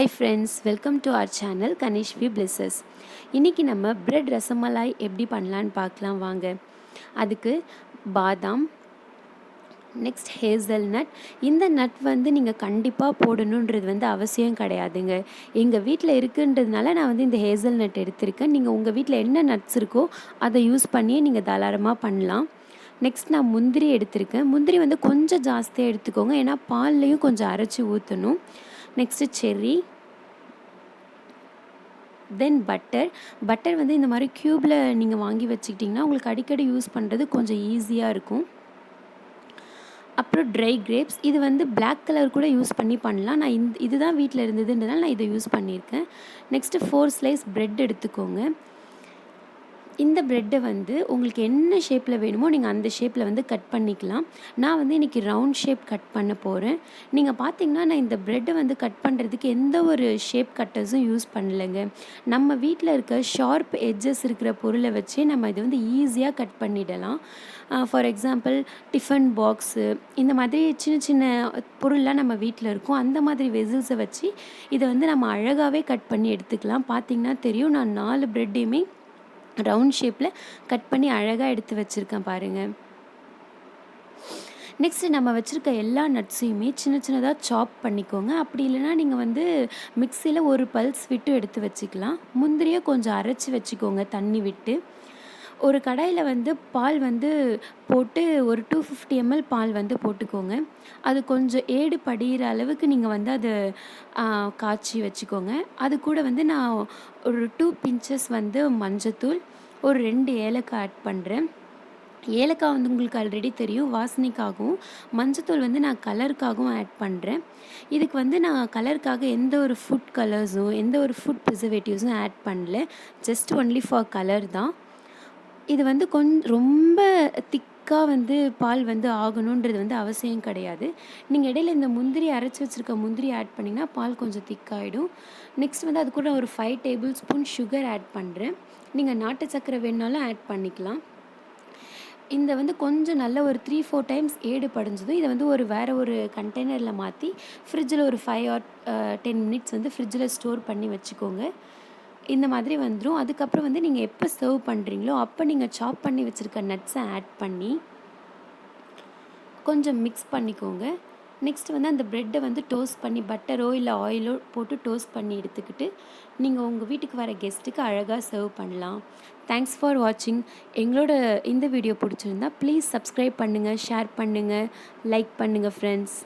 Hi friends, welcome to our channel Kanishvi Blisses. இன்னைக்கு நம்ம bread rasmalai எப்படி பண்ணலான்னு பார்க்கலாம் வாங்க. அதுக்கு பாதாம், நெக்ஸ்ட் ஹேசல்நட். இந்த நட் நீங்கள் கண்டிப்பாக போடணுன்றது அவசியம் கிடையாதுங்க. எங்கள் வீட்டில் இருக்குன்றதுனால நான் இந்த ஹேசல்நட் எடுத்திருக்கேன். நீங்கள் உங்கள் வீட்டில் என்ன நட்ஸ் இருக்கோ அதை யூஸ் பண்ணியே நீங்கள் தாராளமாக பண்ணலாம். நெக்ஸ்ட் நான் முந்திரி எடுத்திருக்கேன். முந்திரி கொஞ்சம் ஜாஸ்தியாக எடுத்துக்கோங்க, ஏன்னா பால்லையும் கொஞ்சம் அரைச்சி ஊற்றணும். நெக்ஸ்ட்டு செர்ரி, தென் பட்டர் இந்த மாதிரி க்யூப்பில் நீங்கள் வாங்கி வச்சுக்கிட்டிங்கன்னா உங்களுக்கு அடிக்கடி யூஸ் பண்ணுறது கொஞ்சம் ஈஸியாக இருக்கும். அப்புறம் ட்ரை கிரேப்ஸ், இது பிளாக் கலர் கூட யூஸ் பண்ணலாம். நான் இதுதான் வீட்டில் இருந்ததுன்றதுனால நான் இதை யூஸ் பண்ணியிருக்கேன். நெக்ஸ்ட்டு 4 ஸ்லைஸ் ப்ரெட் எடுத்துக்கோங்க. இந்த ப்ரெட்டை உங்களுக்கு என்ன ஷேப்பில் வேணுமோ நீங்கள் அந்த ஷேப்பில் கட் பண்ணிக்கலாம். நான் இன்றைக்கி ரவுண்ட் ஷேப் கட் பண்ண போகிறேன். நீங்கள் பார்த்தீங்கன்னா நான் இந்த ப்ரெட்டை கட் பண்ணுறதுக்கு எந்த ஒரு ஷேப் கட்டர்ஸும் யூஸ் பண்ணலைங்க. நம்ம வீட்டில் இருக்க ஷார்ப் எட்ஜஸ் இருக்கிற பொருளை வச்சே நம்ம இது ஈஸியாக கட் பண்ணிடலாம். ஃபார் எக்ஸாம்பிள் டிஃபன் பாக்ஸு, இந்த மாதிரி சின்ன சின்ன பொருள்லாம் நம்ம வீட்டில் இருக்கும். அந்த மாதிரி வெசில்ஸை வச்சு இதை நம்ம அழகாகவே கட் பண்ணி எடுத்துக்கலாம். பார்த்திங்கன்னா தெரியும், நான் 4 ப்ரெட்டையுமே ரவுண்ட் ஷேப்பில் கட் பண்ணி அழகாக எடுத்து வச்சுருக்கேன் பாருங்கள். நெக்ஸ்ட்டு நம்ம வச்சுருக்க எல்லா நட்ஸையுமே சின்ன சின்னதாக சாப் பண்ணிக்கோங்க. அப்படி இல்லைனா நீங்கள் மிக்சியில் ஒரு பல்ஸ் விட்டு எடுத்து வச்சுக்கலாம். முந்திரியை கொஞ்சம் அரைச்சி வச்சுக்கோங்க தண்ணி விட்டு. ஒரு கடாயில் பால் போட்டு ஒரு 250 ml பால் போட்டுக்கோங்க. அது கொஞ்சம் ஏடு படிகிற அளவுக்கு நீங்கள் அதை காய்ச்சி வச்சுக்கோங்க. அது கூட நான் ஒரு 2 பிஞ்சஸ் மஞ்சத்தூள், ஒரு 2 ஏலக்காய் ஆட் பண்ணுறேன். ஏலக்காய் உங்களுக்கு ஆல்ரெடி தெரியும், வாசனைக்காகவும். மஞ்சத்தூள் நான் கலருக்காகவும் ஆட் பண்ணுறேன். இதுக்கு நான் கலருக்காக எந்த ஒரு ஃபுட் கலர்ஸும் எந்த ஒரு ஃபுட் ப்ரிசர்வேட்டிவ்ஸும் ஆட் பண்ணல. ஜஸ்ட் ஒன்லி ஃபார் கலர் தான். இது ரொம்ப திக்காக பால் ஆகணுன்றது அவசியம் கிடையாது. நீங்கள் இடையில இந்த முந்திரி அரைச்சி வச்சுருக்க முந்திரி ஆட் பண்ணிங்கன்னா பால் கொஞ்சம் திக்காகிடும். நெக்ஸ்ட் அது கூட ஒரு 5 டேபிள் ஸ்பூன் சுகர் ஆட் பண்ணுறேன். நீங்கள் நாட்டு சர்க்கரை வேணுனாலும் ஆட் பண்ணிக்கலாம். இந்த கொஞ்சம் நல்ல ஒரு 3-4 டைம்ஸ் ஏடு படிஞ்சதும் இதை வேறு ஒரு கண்டெய்னரில் மாற்றி ஃப்ரிட்ஜில் ஒரு 5 or 10 மினிட்ஸ் ஃப்ரிட்ஜில் ஸ்டோர் பண்ணி வச்சுக்கோங்க. இந்த மாதிரி வந்துடும். அதுக்கப்புறம் நீங்கள் எப்போ சர்வ் பண்ணுறீங்களோ அப்போ நீங்கள் சாப் பண்ணி வச்சுருக்க நட்ஸை ஆட் பண்ணி கொஞ்சம் மிக்ஸ் பண்ணிக்கோங்க. நெக்ஸ்ட் அந்த ப்ரெட்டை டோஸ்ட் பண்ணி பட்டரோ இல்லை ஆயிலோ போட்டு டோஸ்ட் பண்ணி எடுத்துக்கிட்டு நீங்கள் உங்கள் வீட்டுக்கு வர கெஸ்ட்டுக்கு அழகாக சர்வ் பண்ணலாம். தேங்க்ஸ் ஃபார் வாட்சிங். எங்களோட இந்த வீடியோ பிடிச்சிருந்தா ப்ளீஸ் சப்ஸ்கிரைப் பண்ணுங்கள், ஷேர் பண்ணுங்கள், லைக் பண்ணுங்கள் ஃப்ரெண்ட்ஸ்.